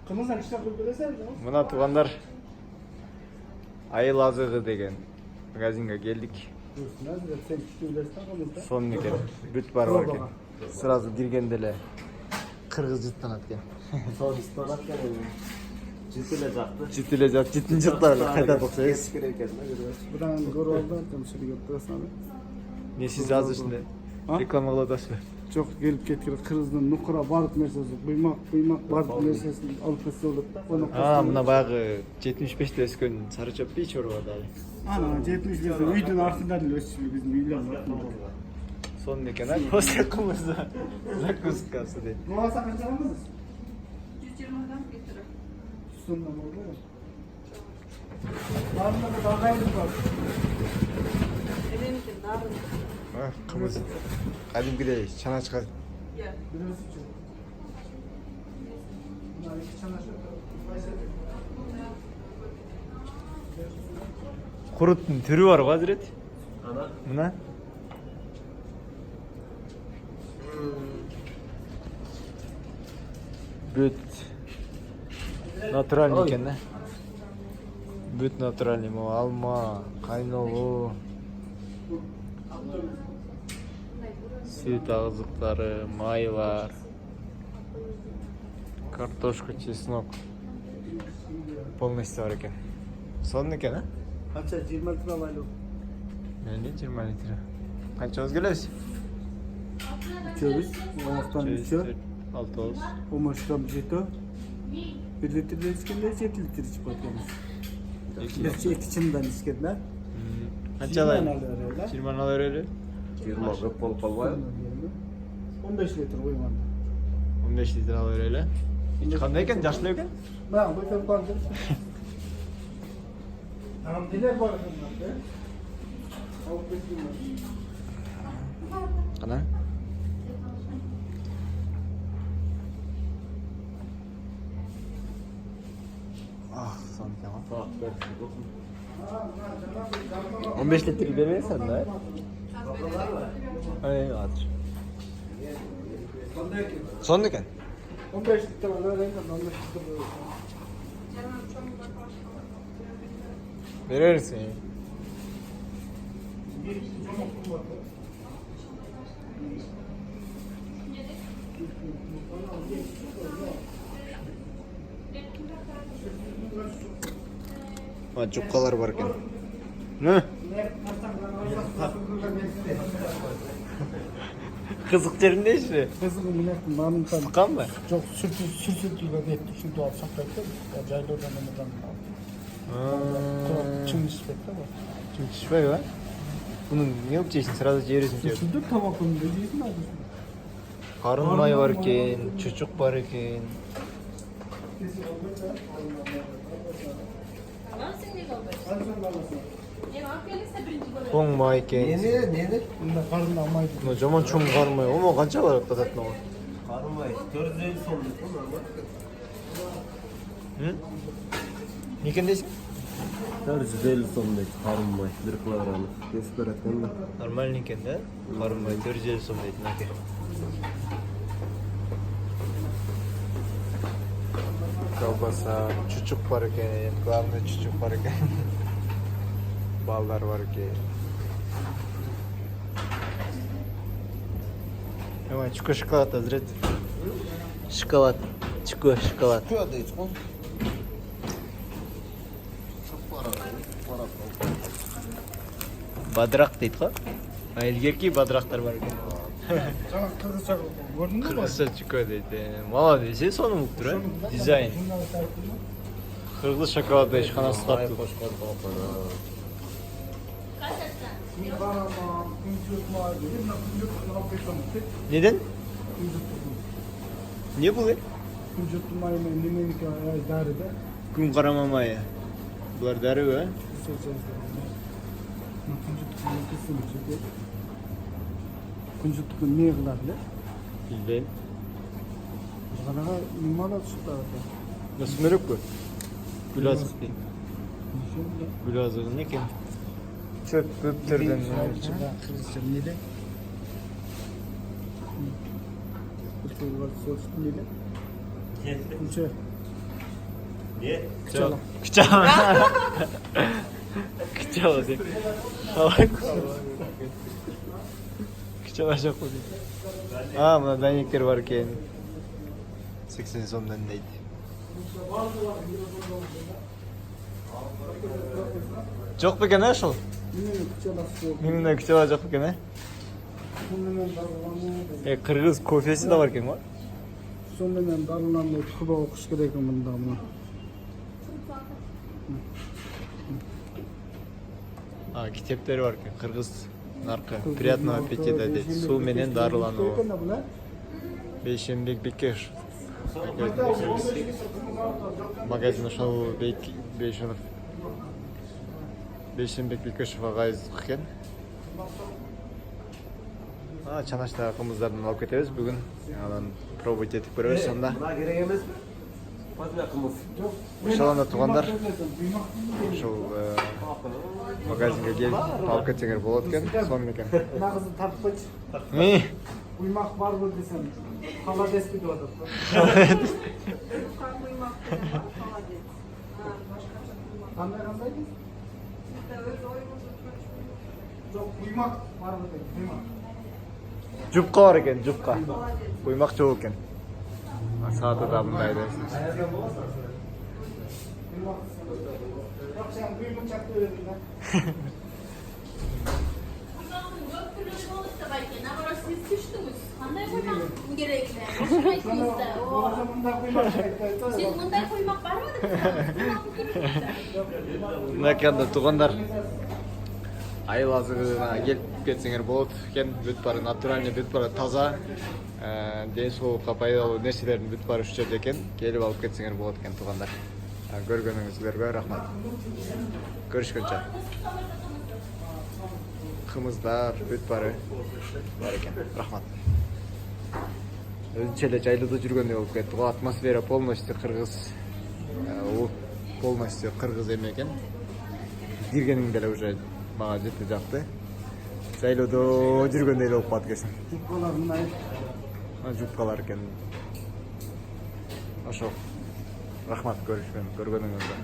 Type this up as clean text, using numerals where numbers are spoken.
Kımızdan işte kullanırsan mı? Mına tuğanlar Ayıl Azığı деген магазинге келдик. Sen küçük üniversite kımızda. Сонун экен. Бүт бар экен. Сразу киргенде эле кыргыз жыттанат экен. Sonrasında ciddiyle jaktı. Жыт эле жап, жытын жыттар кайта окшойбуз. Buradan gol oldu. Temsili götürüyorsun abi. Не сиз азыр ушундай реклама кылып атасызбы? Çok gelip getirip kırızdan nukura barık meselesi, kıymak barık meselesini alıp kese olup da onu Мына баягы 75'te өскөн сары чөп бей чорба дагы. Ana 75 üydün артында деле өсүп биздин үйлөр бар. Сонун экен, а? После кумузда закускасы дейт. Бугаса канча аламыз? 120'dan getirip. Сондан болду. Барында да багайбыз бар. Eleniki narın. Кымыз. Кадимкидей чаначка. Ya. Biraz için. Bunlar iki çamaşır. Куруттун түрү барбы азырет? Ana. Мына. Бүт натуральный экен да. Бүт натуральный, могу алма, кайнолуу, сүт агызыктары, майлар, картошка, чеснок. Полностью бар экен. Сонун экен, а? Kaça 20 lira alaylı. Мени 20 литр. Канчабыз келебиз? İçiyoruz. Oğuzdan içiyor. 6 olsun. O maçtan bir jeto. 1 litre İskender 7 litre içip atıyoruz. Gerçi et içinden İskender. Kança alayım? 20 alır öyle. 20 bol kalmaya. 15 litre koymadı. 15 litre alır öyle. Hiç kanday eken, yaşlı eken? Ben bu kadar kaldı. Tamam diler var bunlar. Alıp bekliyorlar. Ana. Ah, son tamam. 15 litre vermezsen de. Ay, adır. Son eken? 15 litre var. Öyle 15 litre var. Verirsin. Ha, cukkalar var eken. Ne? Kızık yerinde işte. Kızım minetin mamıntan Sıkan mı? çok sürtüyle etti. Şimdi o saklayıp acaylı oradan oradan. Çın ispekte var. Şimdi şişme var. Bunun ne yapacaksın? Sırada yerisin diyor. Sürdür tabakını da yiyeyim abi. Karın may var eken, çocuk var eken. Alırsın ne kaldı? Ya akıllısa birinci gol. Тоң май кен. Neni? Bunda karın almaydı. Мына жаман чоң карын май. Омо канча барат ататын ого? Karımay. 450 sonluk mu normal? Hı? Ne кен дейсиң? 450 sonluk karımay. 1 kilogramı. Kesip öğretmen de. Нормальный екен да? Карын май 450 сом дейт мынакей. Колбаса, чучук бар экен, главный чучук бар экен. Балдар бар экен. Ой, чуко шоколад азырет. Шоколад. Чуко шоколад. Что дейт он? Бадырақ дейді ғой. Илгерки бадырақтар бар екен. Sana kızı çakıl. Gördün mü? Кыргызча чуко дейді. Молодец, соны угуп тур, а? Дизайн. Кыргыз шоколады ишканасы таптым. Koşkan kapana. Неден? Не бұл е? Күн қарама майы. Бұлар дәрі бі? Күнжіттікі не қылады? Білбейм. Ғанаға мимала тұшықтар. Насымерек кө? Гүл азық дейм. Гүл азығы не кен? Çöp böptürdün. Kırızca neydi? Bu şey var, sos neydi? Kulça. Не? Кычалы. Кычалы деп. Қалай Кычалы жоқ қой дейді. Мына дәнектер бар екен. 80 сомдан дейді. Жоқ па екен, шыл? Менің кычалы жоқ па екен, Қырғыз кофесі да бар екен, ма? Сонымен дарыланды туба оқыш керек мында мына. Китептері бар екен, қырғыз нарқы. Приятного аппетита дейді. Су менен дарылану. Бейшенбек Бекешев. Магазин ошол Бейшенов. Бейшенбек Бекешев ағайыз екен. Чанашта қымыздардан алып кетеміз бүгін. Анан пробовать етіп көрөбүз сонда. Мына керек емес. Патна қымыз. Ошоланда туғандар. Ошол магазинге келіп алып кетсеңер болот екен. Сонун екен. Мына қызды тартып қойшы. Құймақ бар бұл десем. Холодец деп жатыр. Қандай? Жоқ, құймақ бар бұл деп. Құймақ. Жупқа бар екен, жупқа. Құймақ жоқ екен. Сааты да мындай да. Жоқ, сен құймақ чақты өредің да. Қандай құймақ керегіне? Айтыңызда. Сен мұндай құймақ бар ма? Мынаканда туғандар. Айыл азығына келіп кетсеңер болот екен. Бүт бары натуральный, бүт бары таза. Ден соолукка пайдалуу нерселердин бүт бары ушул жерде экен. Келип алып кетсеңер болот экен туғандар. Көргөнүңүзгө рахмат. Көрүшкөнчө. Кымыздар бүт бары бар экен. Рахмат. Өзүнчө эле жайлоодо жүргөндөй болуп кетти го. Атмосфера полностью кыргыз. Полностью кыргыз эме экен. Киргениң деле уже мага жетти жакты. Жайлоодо жүргөндөй болуп калат экенсиң. Жупкалар мындай. Жупкалар экен. Ошол. Рахмат көргөнүңүзгө.